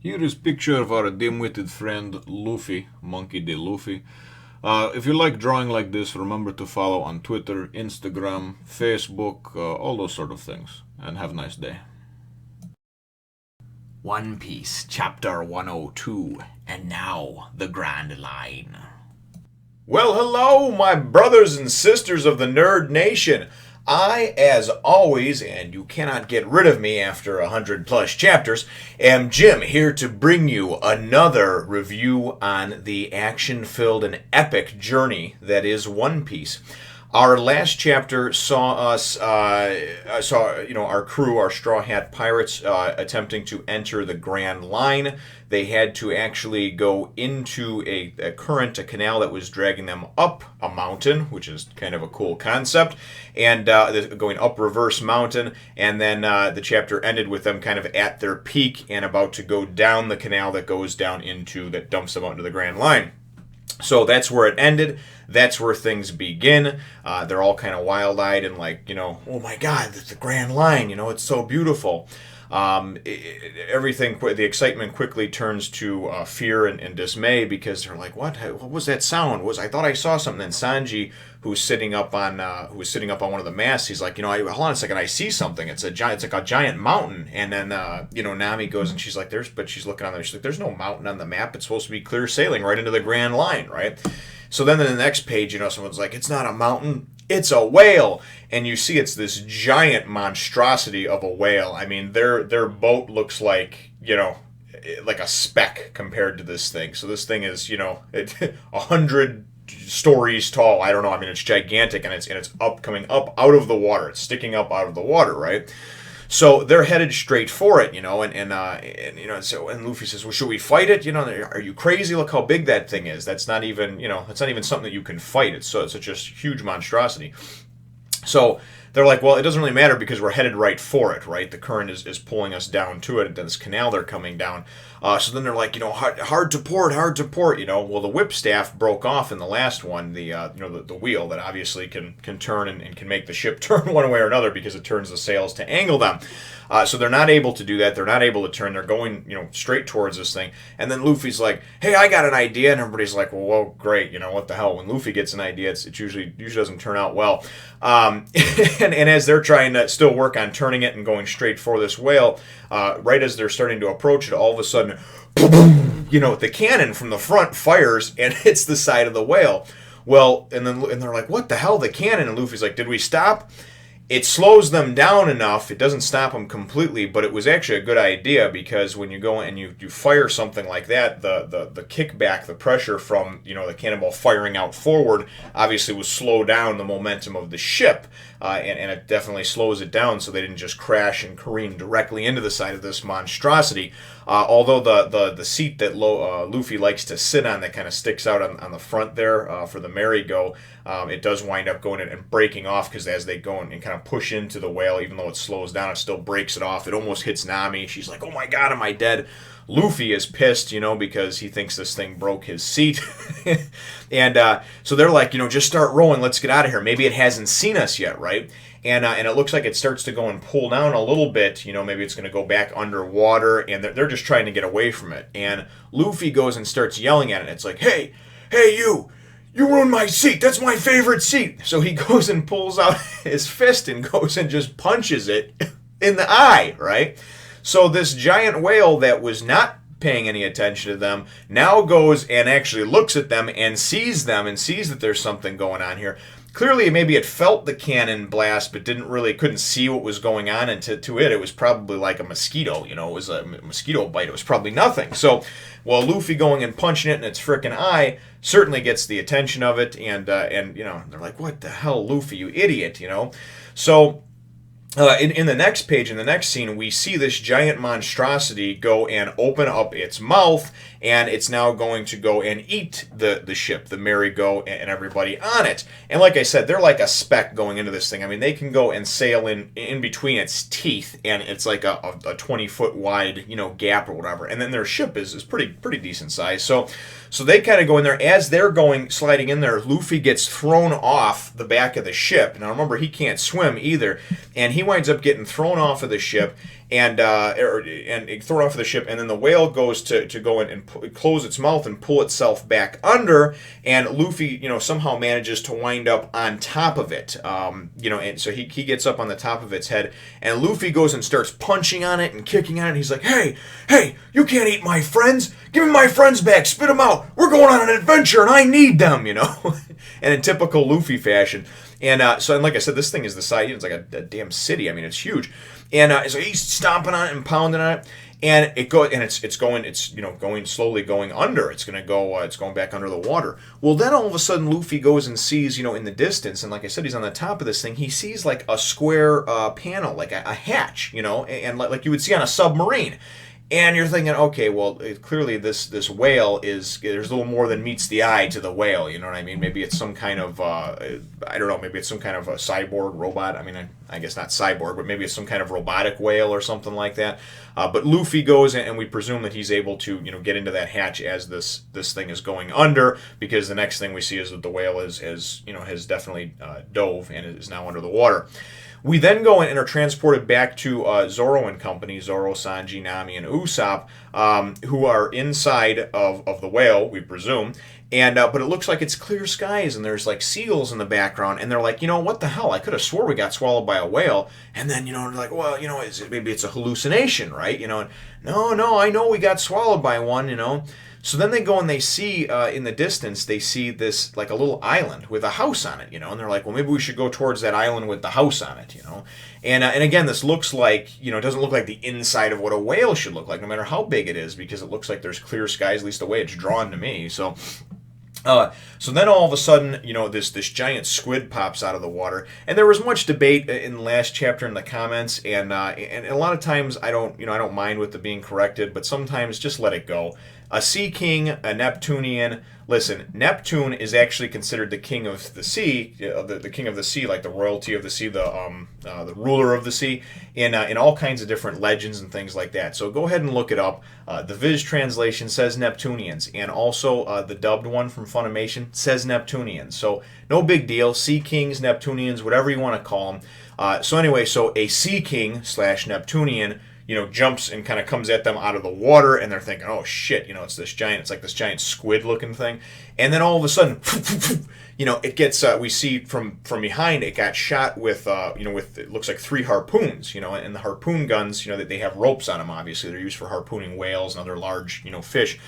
Here is picture of our dim-witted friend Luffy, Monkey D. Luffy. If you like drawing like this, remember to follow on Twitter, Instagram, Facebook, all those sort of things. And have a nice day. One Piece, Chapter 102, and now the Grand Line. Well, hello, my brothers and sisters of the Nerd Nation. I, as always, and you cannot get rid of me after 100+ chapters, am Jim, here to bring you another review on the action-filled and epic journey that is One Piece. Our last chapter saw us, our crew, our Straw Hat Pirates, attempting to enter the Grand Line. They had to actually go into a current, a canal that was dragging them up a mountain, which is kind of a cool concept, and going up reverse mountain, and then the chapter ended with them kind of at their peak and about to go down the canal that goes down that dumps them out into the Grand Line. So that's where it ended. That's where things begin. They're all kind of wild-eyed and like, oh my God, the Grand Line, it's so beautiful. Everything, the excitement quickly turns to fear and dismay because they're like, what was that sound? I thought I saw something. And Sanji, who's sitting up on one of the masts, he's like, hold on a second, I see something. It's like a giant mountain. And then Nami goes and she's like, but she's looking on there. She's like, there's no mountain on the map. It's supposed to be clear sailing right into the Grand Line, right? So then in the next page, someone's like, it's not a mountain, it's a whale. And you see it's this giant monstrosity of a whale. I mean, their boat looks like, like a speck compared to this thing. So this thing is, 100 stories tall. I don't know. I mean, it's gigantic, and it's coming up out of the water. It's sticking up out of the water, right? So they're headed straight for it, and Luffy says, well, should we fight it? Are you crazy? Look how big that thing is. That's not even, that's not even something that you can fight. It's such a huge monstrosity. So they're like, well, it doesn't really matter because we're headed right for it, right? The current is pulling us down to it, and this canal they're coming down. So then they're like, hard to port. Well, the whip staff broke off in the last one, the wheel that obviously can turn and can make the ship turn one way or another because it turns the sails to angle them. So they're not able to do that. They're not able to turn. They're going, straight towards this thing. And then Luffy's like, hey, I got an idea. And everybody's like, well, great. What the hell? When Luffy gets an idea, it usually doesn't turn out well. And as they're trying to still work on turning it and going straight for this whale, right as they're starting to approach it, all of a sudden, the cannon from the front fires and hits the side of the whale. Well, and they're like, what the hell, the cannon? And Luffy's like, did we stop? It slows them down enough. It doesn't stop them completely, but it was actually a good idea because when you go and you fire something like that, the kickback, the pressure from the cannonball firing out forward, obviously will slow down the momentum of the ship, and it definitely slows it down so they didn't just crash and careen directly into the side of this monstrosity. Although the seat that Luffy likes to sit on that kind of sticks out on the front there for the merry-go, it does wind up going and breaking off because as they go and kind of push into the whale, even though it slows down, it still breaks it off. It almost hits Nami. She's like, oh my God, am I dead? Luffy is pissed, because he thinks this thing broke his seat. And so they're like, just start rowing. Let's get out of here. Maybe it hasn't seen us yet, right? And it looks like it starts to go and pull down a little bit. Maybe it's going to go back underwater, and they're just trying to get away from it. And Luffy goes and starts yelling at it. It's like, hey, you ruined my seat. That's my favorite seat. So he goes and pulls out his fist and goes and just punches it in the eye, right? So this giant whale that was not paying any attention to them now goes and actually looks at them and sees that there's something going on here. Clearly, maybe it felt the cannon blast, but couldn't see what was going on. And to it was probably like a mosquito. It was a mosquito bite. It was probably nothing. So, while Luffy going and punching it in its frickin' eye certainly gets the attention of it. And they're like, what the hell, Luffy, you idiot, So, in the next page, in the next scene, we see this giant monstrosity go and open up its mouth, and it's now going to go and eat the ship, the merry-go, and everybody on it. And like I said, they're like a speck going into this thing. I mean, they can go and sail in between its teeth, and it's like a 20-foot wide, gap or whatever. And then their ship is pretty decent size. So they kind of go in there. As they're sliding in there, Luffy gets thrown off the back of the ship. Now remember, he can't swim either, and he he winds up getting thrown off of the ship, and thrown off of the ship, and then the whale goes to go in and close its mouth and pull itself back under, and Luffy, somehow manages to wind up on top of it, and so he gets up on the top of its head, and Luffy goes and starts punching on it and kicking on it, and he's like, hey, you can't eat my friends, give me my friends back, spit them out, we're going on an adventure, and I need them, and in typical Luffy fashion. And like I said, this thing is the size, it's like a damn city. I mean, it's huge. And so he's stomping on it and pounding on it, and it's going slowly going under. It's going back under the water. Well, then all of a sudden Luffy goes and sees, in the distance, and like I said, he's on the top of this thing. He sees like a square panel, like a hatch, and like you would see on a submarine. And you're thinking, okay, well, clearly this whale there's a little more than meets the eye to the whale, you know what I mean? Maybe it's some kind of, I don't know, maybe it's some kind of a cyborg robot. I mean, I guess not cyborg, but maybe it's some kind of robotic whale or something like that. But Luffy goes, and we presume that he's able to, get into that hatch as this thing is going under, because the next thing we see is that the whale has definitely dove and is now under the water. We then go in and are transported back to Zoro and company, Zoro, Sanji, Nami, and Usopp, who are inside of the whale, we presume. And but it looks like it's clear skies, and there's like seals in the background, and they're like, what the hell? I could have swore we got swallowed by a whale. And then, they're like, well, maybe it's a hallucination, right? And no, I know we got swallowed by one, So then they go and they see in the distance, they see this like a little island with a house on it, and they're like, well, maybe we should go towards that island with the house on it, And again, this looks like, it doesn't look like the inside of what a whale should look like, no matter how big it is, because it looks like there's clear skies, at least the way it's drawn to me. So then all of a sudden, this giant squid pops out of the water, and there was much debate in the last chapter in the comments, and a lot of times I don't mind with the being corrected, but sometimes just let it go. A Sea King, a Neptunian. Listen, Neptune is actually considered the king of the sea, the king of the sea, like the royalty of the sea, the ruler of the sea, in all kinds of different legends and things like that. So go ahead and look it up. The Viz translation says Neptunians, and also the dubbed one from Funimation says Neptunians. So no big deal. Sea Kings, Neptunians, whatever you want to call them. So anyway, so a Sea King / Neptunian, jumps and kind of comes at them out of the water, and they're thinking, oh shit, it's like this giant squid looking thing. And then all of a sudden, it gets, we see from behind, it got shot with, with, it looks like 3 harpoons, and the harpoon guns, that they have ropes on them, obviously. They're used for harpooning whales and other large, fish.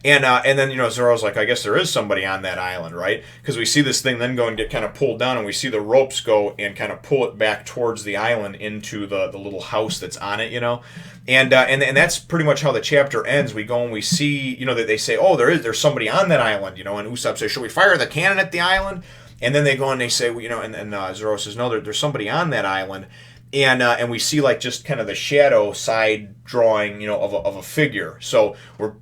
And then, Zoro's like, I guess there is somebody on that island, right? Because we see this thing then go and get kind of pulled down, and we see the ropes go and kind of pull it back towards the island into the little house that's on it, And that's pretty much how the chapter ends. We go and we see, that they say, oh, there's somebody on that island, and Usopp says, should we fire the cannon at the island? And then they go and they say, and Zoro says, no, there's somebody on that island. And we see like just kind of the shadow side drawing, of a figure. So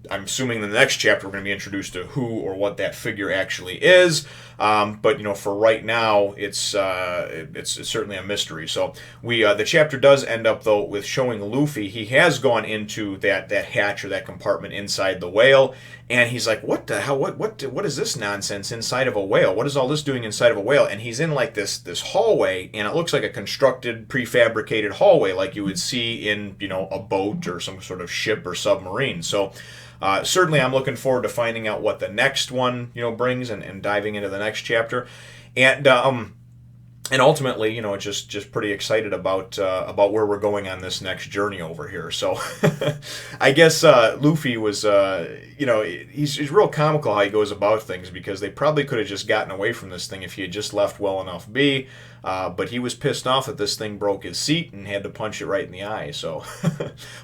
I'm assuming in the next chapter we're going to be introduced to who or what that figure actually is. But for right now, it's certainly a mystery. So the chapter does end up though with showing Luffy. He has gone into that hatch or that compartment inside the whale, and he's like, what the hell? What is this nonsense inside of a whale? What is all this doing inside of a whale? And he's in like this hallway, and it looks like a constructed, prefabricated hallway, like you would see in a boat or some sort of ship or submarine. So. Certainly, I'm looking forward to finding out what the next one, brings and diving into the next chapter, and ultimately, just pretty excited about where we're going on this next journey over here. So, I guess Luffy was, he's real comical how he goes about things, because they probably could have just gotten away from this thing if he had just left well enough be. But he was pissed off that this thing broke his seat and had to punch it right in the eye. So,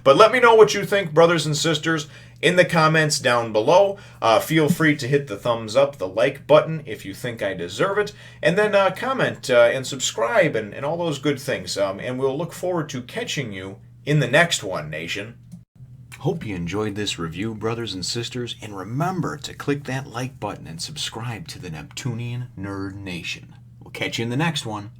but let me know what you think, brothers and sisters, in the comments down below. Feel free to hit the thumbs up, the like button if you think I deserve it, and then comment and subscribe and all those good things. And we'll look forward to catching you in the next one, Nation. Hope you enjoyed this review, brothers and sisters, and remember to click that like button and subscribe to the Neptunian Nerd Nation. We'll catch you in the next one.